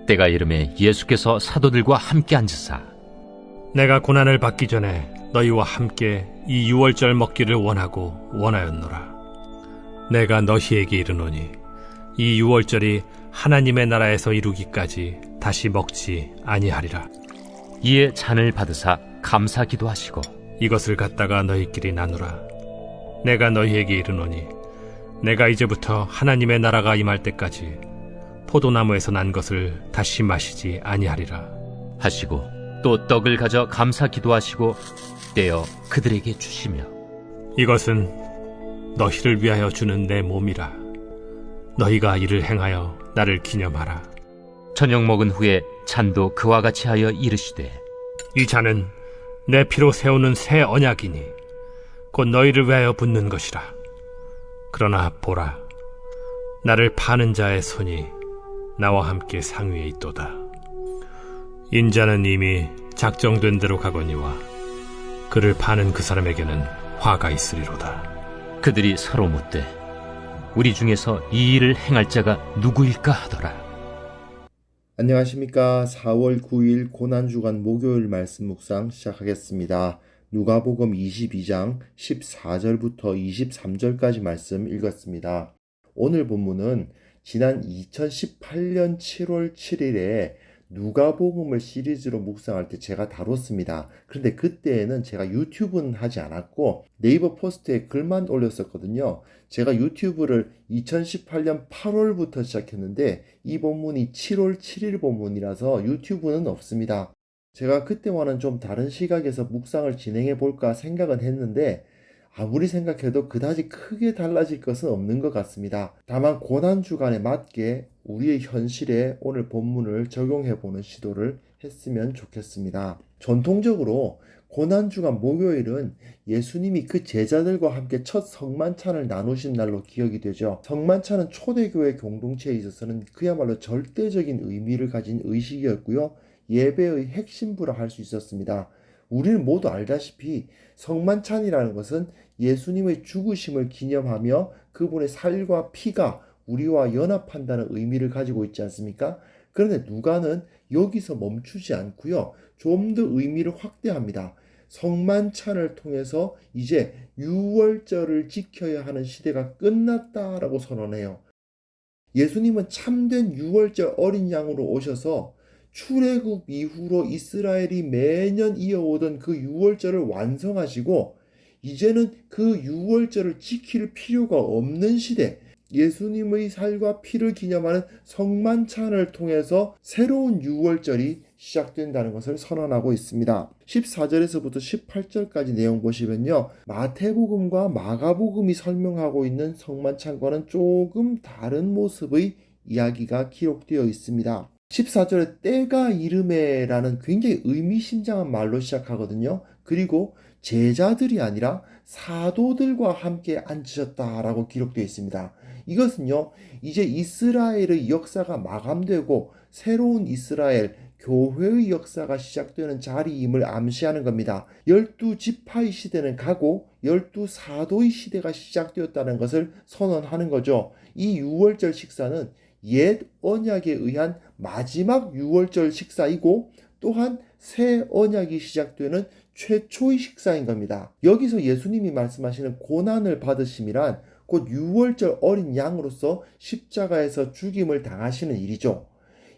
때가 이르매 예수께서 사도들과 함께 앉으사 내가 고난을 받기 전에 너희와 함께 이 유월절 먹기를 원하였노라. 내가 너희에게 이르노니 이 유월절이 하나님의 나라에서 이루기까지 다시 먹지 아니하리라. 이에 잔을 받으사 감사 기도하시고 이것을 갖다가 너희끼리 나누라. 내가 너희에게 이르노니 내가 이제부터 하나님의 나라가 임할 때까지 포도나무에서 난 것을 다시 마시지 아니하리라 하시고 또 떡을 가져 감사 기도하시고 떼어 그들에게 주시며 이것은 너희를 위하여 주는 내 몸이라. 너희가 이를 행하여 나를 기념하라. 저녁 먹은 후에 잔도 그와 같이 하여 이르시되 이 잔은 내 피로 세우는 새 언약이니 곧 너희를 위하여 붓는 것이라. 그러나 보라, 나를 파는 자의 손이 나와 함께 상위에 있도다. 인자는 이미 작정된 대로 가거니와 그를 파는 그 사람에게는 화가 있으리로다. 그들이 서로 묻되 우리 중에서 이 일을 행할 자가 누구일까 하더라. 안녕하십니까. 4월 9일 고난주간 목요일 말씀 묵상 시작하겠습니다. 누가복음 22장 14절부터 23절까지 말씀 읽었습니다. 오늘 본문은 지난 2018년 7월 7일에 누가복음을 시리즈로 묵상할 때 제가 다뤘습니다. 그런데 그때에는 제가 유튜브는 하지 않았고 네이버 포스트에 글만 올렸었거든요. 제가 유튜브를 2018년 8월부터 시작했는데 이 본문이 7월 7일 본문이라서 유튜브는 없습니다. 제가 그때와는 좀 다른 시각에서 묵상을 진행해 볼까 생각은 했는데 아무리 생각해도 그다지 크게 달라질 것은 없는 것 같습니다. 다만 고난주간에 맞게 우리의 현실에 오늘 본문을 적용해보는 시도를 했으면 좋겠습니다. 전통적으로 고난주간 목요일은 예수님이 그 제자들과 함께 첫 성만찬을 나누신 날로 기억이 되죠. 성만찬은 초대교회 공동체에 있어서는 그야말로 절대적인 의미를 가진 의식이었고요. 예배의 핵심부라 할 수 있었습니다. 우리는 모두 알다시피 성만찬이라는 것은 예수님의 죽으심을 기념하며 그분의 살과 피가 우리와 연합한다는 의미를 가지고 있지 않습니까? 그런데 누가는 여기서 멈추지 않고요. 좀 더 의미를 확대합니다. 성만찬을 통해서 이제 유월절을 지켜야 하는 시대가 끝났다라고 선언해요. 예수님은 참된 유월절 어린 양으로 오셔서 출애굽 이후로 이스라엘이 매년 이어오던 그 유월절을 완성하시고 이제는 그 유월절을 지킬 필요가 없는 시대, 예수님의 살과 피를 기념하는 성만찬을 통해서 새로운 유월절이 시작된다는 것을 선언하고 있습니다. 14절에서부터 18절까지 내용 보시면요. 마태복음과 마가복음이 설명하고 있는 성만찬과는 조금 다른 모습의 이야기가 기록되어 있습니다. 14절에 때가 이르매라는 굉장히 의미심장한 말로 시작하거든요. 그리고 제자들이 아니라 사도들과 함께 앉으셨다라고 기록되어 있습니다. 이것은요, 이제 이스라엘의 역사가 마감되고 새로운 이스라엘, 교회의 역사가 시작되는 자리임을 암시하는 겁니다. 12지파의 시대는 가고 12사도의 시대가 시작되었다는 것을 선언하는 거죠. 이 유월절 식사는 옛 언약에 의한 마지막 유월절 식사이고 또한 새 언약이 시작되는 최초의 식사인 겁니다. 여기서 예수님이 말씀하시는 고난을 받으심이란 곧 유월절 어린 양으로서 십자가에서 죽임을 당하시는 일이죠.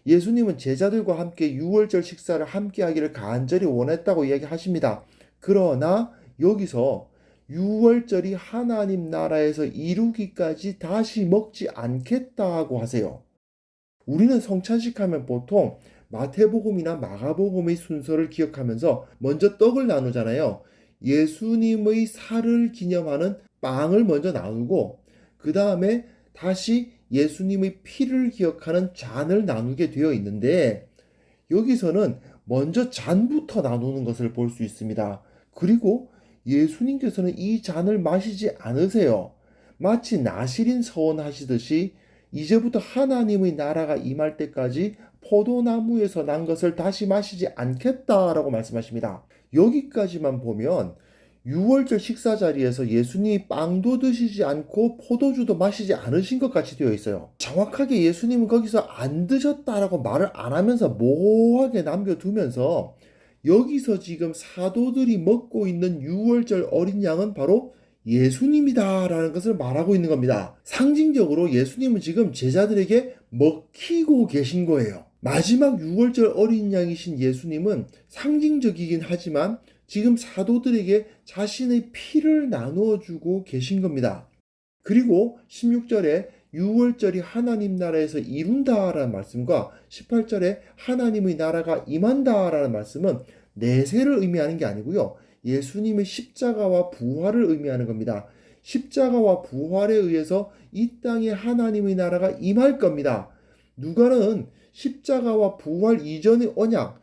예수님은 제자들과 함께 유월절 식사를 함께 하기를 간절히 원했다고 이야기하십니다. 그러나 여기서 유월절이 하나님 나라에서 이루기까지 다시 먹지 않겠다고 하세요. 우리는 성찬식 하면 보통 마태복음이나 마가복음의 순서를 기억하면서 먼저 떡을 나누잖아요. 예수님의 살을 기념하는 빵을 먼저 나누고 그 다음에 다시 예수님의 피를 기억하는 잔을 나누게 되어 있는데 여기서는 먼저 잔부터 나누는 것을 볼 수 있습니다. 그리고 예수님께서는 이 잔을 마시지 않으세요. 마치 나실인 서원하시듯이 이제부터 하나님의 나라가 임할 때까지 포도나무에서 난 것을 다시 마시지 않겠다라고 말씀하십니다. 여기까지만 보면 유월절 식사 자리에서 예수님이 빵도 드시지 않고 포도주도 마시지 않으신 것 같이 되어 있어요. 정확하게 예수님은 거기서 안 드셨다라고 말을 안 하면서 모호하게 남겨두면서 여기서 지금 사도들이 먹고 있는 유월절 어린 양은 바로 예수님이다라는 것을 말하고 있는 겁니다. 상징적으로 예수님은 지금 제자들에게 먹히고 계신 거예요. 마지막 유월절 어린 양이신 예수님은 상징적이긴 하지만 지금 사도들에게 자신의 피를 나누어 주고 계신 겁니다. 그리고 16절에 유월절이 하나님 나라에서 이룬다라는 말씀과 18절에 하나님의 나라가 임한다라는 말씀은 내세를 의미하는 게 아니고요. 예수님의 십자가와 부활을 의미하는 겁니다. 십자가와 부활에 의해서 이 땅에 하나님의 나라가 임할 겁니다. 누가는 십자가와 부활 이전의 언약,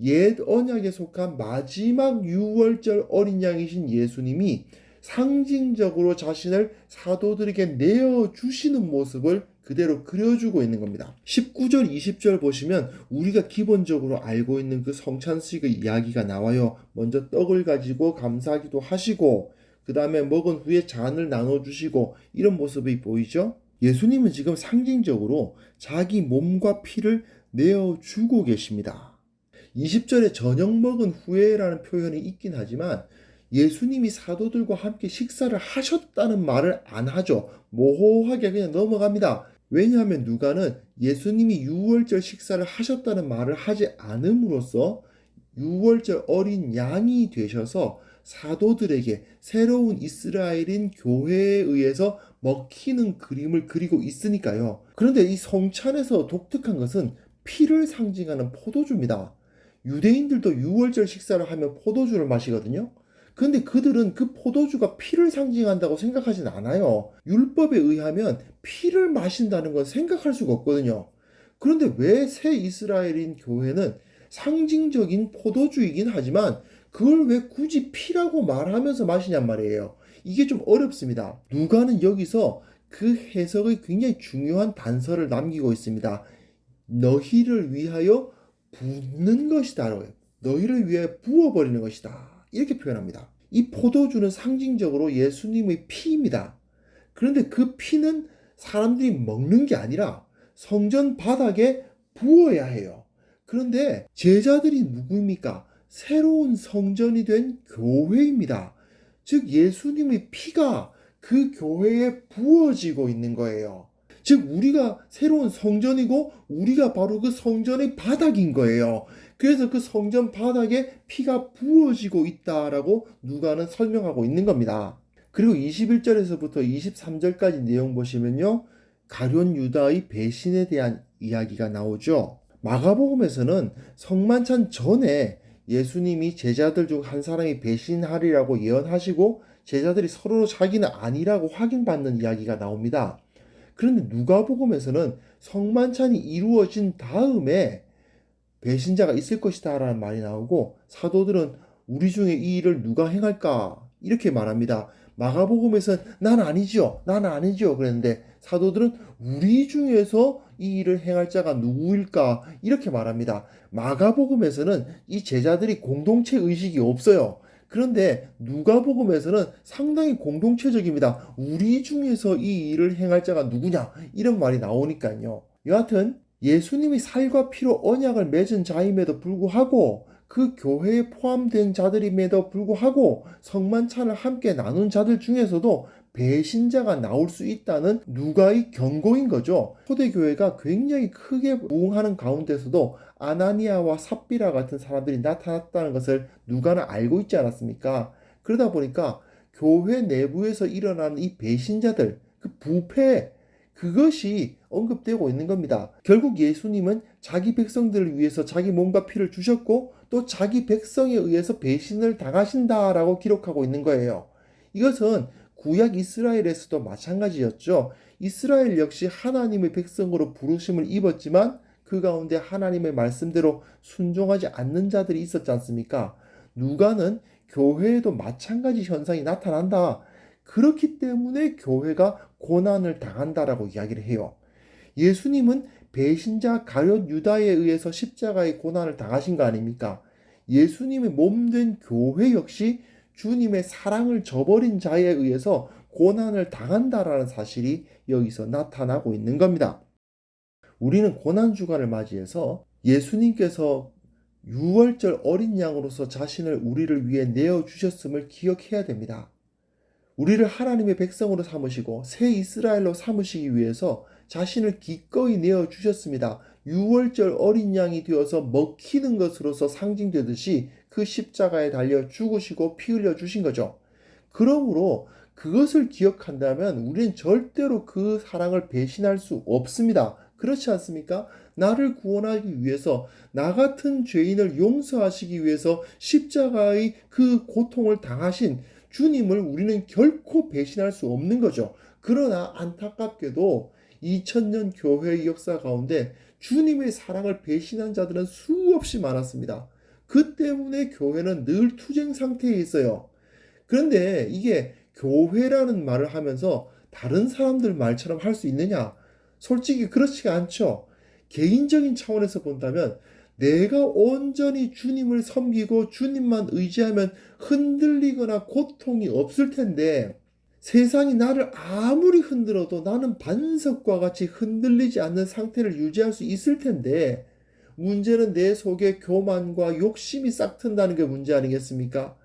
옛 언약에 속한 마지막 유월절 어린 양이신 예수님이 상징적으로 자신을 사도들에게 내어주시는 모습을 그대로 그려주고 있는 겁니다. 19절, 20절 보시면 우리가 기본적으로 알고 있는 그 성찬식의 이야기가 나와요. 먼저 떡을 가지고 감사기도 하시고 그 다음에 먹은 후에 잔을 나눠주시고 이런 모습이 보이죠? 예수님은 지금 상징적으로 자기 몸과 피를 내어주고 계십니다. 20절에 저녁 먹은 후에라는 표현이 있긴 하지만 예수님이 사도들과 함께 식사를 하셨다는 말을 안 하죠. 모호하게 그냥 넘어갑니다. 왜냐하면 누가는 예수님이 유월절 식사를 하셨다는 말을 하지 않음으로써 유월절 어린 양이 되셔서 사도들에게 새로운 이스라엘인 교회에 의해서 먹히는 그림을 그리고 있으니까요. 그런데 이 성찬에서 독특한 것은 피를 상징하는 포도주입니다. 유대인들도 유월절 식사를 하면 포도주를 마시거든요. 그런데 그들은 그 포도주가 피를 상징한다고 생각하진 않아요. 율법에 의하면 피를 마신다는 건 생각할 수가 없거든요. 그런데 왜 새 이스라엘인 교회는 상징적인 포도주이긴 하지만 그걸 왜 굳이 피라고 말하면서 마시냔 말이에요. 이게 좀 어렵습니다. 누가는 여기서 그 해석의 굉장히 중요한 단서를 남기고 있습니다. 너희를 위하여 붓는 것이다. 너희를 위해 부어버리는 것이다. 이렇게 표현합니다. 이 포도주는 상징적으로 예수님의 피입니다. 그런데 그 피는 사람들이 먹는 게 아니라 성전 바닥에 부어야 해요. 그런데 제자들이 누구입니까? 새로운 성전이 된 교회입니다. 즉 예수님의 피가 그 교회에 부어지고 있는 거예요. 즉 우리가 새로운 성전이고 우리가 바로 그 성전의 바닥인 거예요. 그래서 그 성전 바닥에 피가 부어지고 있다라고 누가는 설명하고 있는 겁니다. 그리고 21절에서부터 23절까지 내용 보시면요. 가룟 유다의 배신에 대한 이야기가 나오죠. 마가복음에서는 성만찬 전에 예수님이 제자들 중 한 사람이 배신하리라고 예언하시고 제자들이 서로 자기는 아니라고 확인받는 이야기가 나옵니다. 그런데 누가복음에서는 성만찬이 이루어진 다음에 배신자가 있을 것이다 라는 말이 나오고 사도들은 우리 중에 이 일을 누가 행할까 이렇게 말합니다. 마가복음에서는 난 아니죠 그랬는데 사도들은 우리 중에서 이 일을 행할 자가 누구일까 이렇게 말합니다. 마가복음에서는 이 제자들이 공동체 의식이 없어요. 그런데 누가복음에서는 상당히 공동체적입니다. 우리 중에서 이 일을 행할 자가 누구냐 이런 말이 나오니까요. 여하튼 예수님이 살과 피로 언약을 맺은 자임에도 불구하고 그 교회에 포함된 자들임에도 불구하고 성만찬을 함께 나눈 자들 중에서도 배신자가 나올 수 있다는 누가의 경고인 거죠. 초대교회가 굉장히 크게 부흥하는 가운데서도 아나니아와 삽비라 같은 사람들이 나타났다는 것을 누가는 알고 있지 않았습니까? 그러다 보니까 교회 내부에서 일어나는 이 배신자들, 그 부패, 그것이 언급되고 있는 겁니다. 결국 예수님은 자기 백성들을 위해서 자기 몸과 피를 주셨고 또 자기 백성에 의해서 배신을 당하신다라고 기록하고 있는 거예요. 이것은 구약 이스라엘에서도 마찬가지였죠. 이스라엘 역시 하나님의 백성으로 부르심을 입었지만 그 가운데 하나님의 말씀대로 순종하지 않는 자들이 있었지 않습니까? 누가는 교회에도 마찬가지 현상이 나타난다. 그렇기 때문에 교회가 고난을 당한다라고 이야기를 해요. 예수님은 배신자 가룟 유다에 의해서 십자가의 고난을 당하신 거 아닙니까? 예수님의 몸된 교회 역시 주님의 사랑을 저버린 자에 의해서 고난을 당한다라는 사실이 여기서 나타나고 있는 겁니다. 우리는 고난주간을 맞이해서 예수님께서 유월절 어린 양으로서 자신을 우리를 위해 내어주셨음을 기억해야 됩니다. 우리를 하나님의 백성으로 삼으시고 새 이스라엘로 삼으시기 위해서 자신을 기꺼이 내어주셨습니다. 유월절 어린 양이 되어서 먹히는 것으로서 상징되듯이 그 십자가에 달려 죽으시고 피 흘려 주신 거죠. 그러므로 그것을 기억한다면 우리는 절대로 그 사랑을 배신할 수 없습니다. 그렇지 않습니까? 나를 구원하기 위해서, 나 같은 죄인을 용서하시기 위해서 십자가의 그 고통을 당하신 주님을 우리는 결코 배신할 수 없는 거죠. 그러나 안타깝게도 2000년 교회의 역사 가운데 주님의 사랑을 배신한 자들은 수없이 많았습니다. 그 때문에 교회는 늘 투쟁 상태에 있어요. 그런데 이게 교회라는 말을 하면서 다른 사람들 말처럼 할 수 있느냐? 솔직히 그렇지가 않죠. 개인적인 차원에서 본다면 내가 온전히 주님을 섬기고 주님만 의지하면 흔들리거나 고통이 없을 텐데, 세상이 나를 아무리 흔들어도 나는 반석과 같이 흔들리지 않는 상태를 유지할 수 있을 텐데, 문제는 내 속에 교만과 욕심이 싹튼다는 게 문제 아니겠습니까?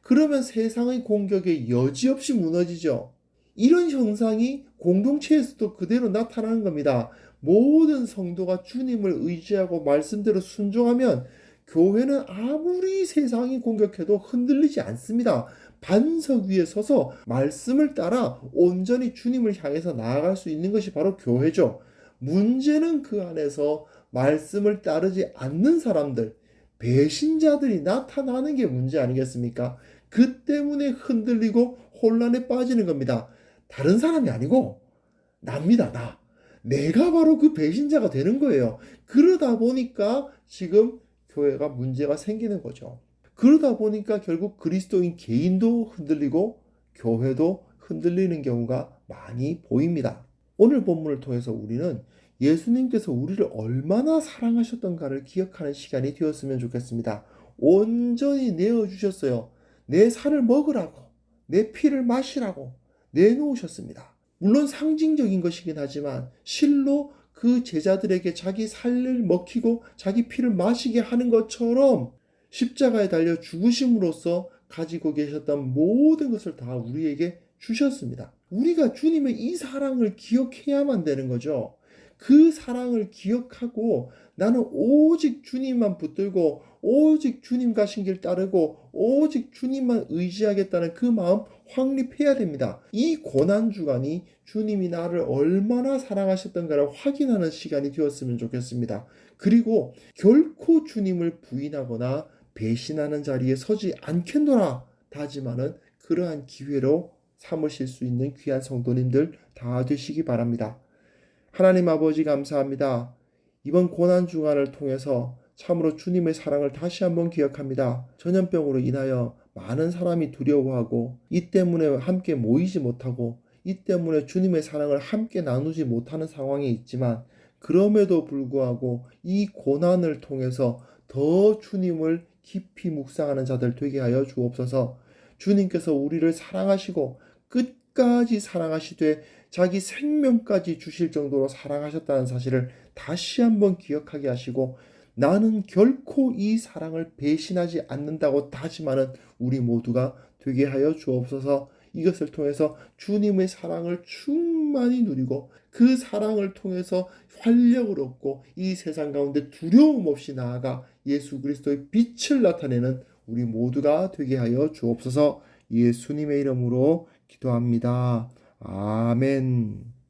그러면 세상의 공격에 여지없이 무너지죠. 이런 현상이 공동체에서도 그대로 나타나는 겁니다. 모든 성도가 주님을 의지하고 말씀대로 순종하면 교회는 아무리 세상이 공격해도 흔들리지 않습니다. 반석 위에 서서 말씀을 따라 온전히 주님을 향해서 나아갈 수 있는 것이 바로 교회죠. 문제는 그 안에서 말씀을 따르지 않는 사람들, 배신자들이 나타나는 게 문제 아니겠습니까? 그 때문에 흔들리고 혼란에 빠지는 겁니다. 다른 사람이 아니고 납니다. 내가 바로 그 배신자가 되는 거예요. 그러다 보니까 지금 교회가 문제가 생기는 거죠. 그러다 보니까 결국 그리스도인 개인도 흔들리고 교회도 흔들리는 경우가 많이 보입니다. 오늘 본문을 통해서 우리는 예수님께서 우리를 얼마나 사랑하셨던가를 기억하는 시간이 되었으면 좋겠습니다. 온전히 내어주셨어요. 내 살을 먹으라고, 내 피를 마시라고 내놓으셨습니다. 물론 상징적인 것이긴 하지만 실로 그 제자들에게 자기 살을 먹히고 자기 피를 마시게 하는 것처럼 십자가에 달려 죽으심으로써 가지고 계셨던 모든 것을 다 우리에게 주셨습니다. 우리가 주님의 이 사랑을 기억해야만 되는 거죠. 그 사랑을 기억하고 나는 오직 주님만 붙들고 오직 주님 가신 길 따르고 오직 주님만 의지하겠다는 그 마음 확립해야 됩니다. 이 고난주간이 주님이 나를 얼마나 사랑하셨던가를 확인하는 시간이 되었으면 좋겠습니다. 그리고 결코 주님을 부인하거나 배신하는 자리에 서지 않겠노라 다짐하는 그러한 기회로 삼으실 수 있는 귀한 성도님들 다 되시기 바랍니다. 하나님 아버지 감사합니다. 이번 고난주간을 통해서 참으로 주님의 사랑을 다시 한번 기억합니다. 전염병으로 인하여 많은 사람이 두려워하고 이 때문에 함께 모이지 못하고 이 때문에 주님의 사랑을 함께 나누지 못하는 상황에 있지만 그럼에도 불구하고 이 고난을 통해서 더 주님을 깊이 묵상하는 자들 되게 하여 주옵소서. 주님께서 우리를 사랑하시고 끝까지 사랑하시되 자기 생명까지 주실 정도로 사랑하셨다는 사실을 다시 한번 기억하게 하시고 나는 결코 이 사랑을 배신하지 않는다고 다짐하는 우리 모두가 되게 하여 주옵소서. 이것을 통해서 주님의 사랑을 충만히 누리고 그 사랑을 통해서 활력을 얻고 이 세상 가운데 두려움 없이 나아가 예수 그리스도의 빛을 나타내는 우리 모두가 되게 하여 주옵소서. 예수님의 이름으로 기도합니다. 아멘.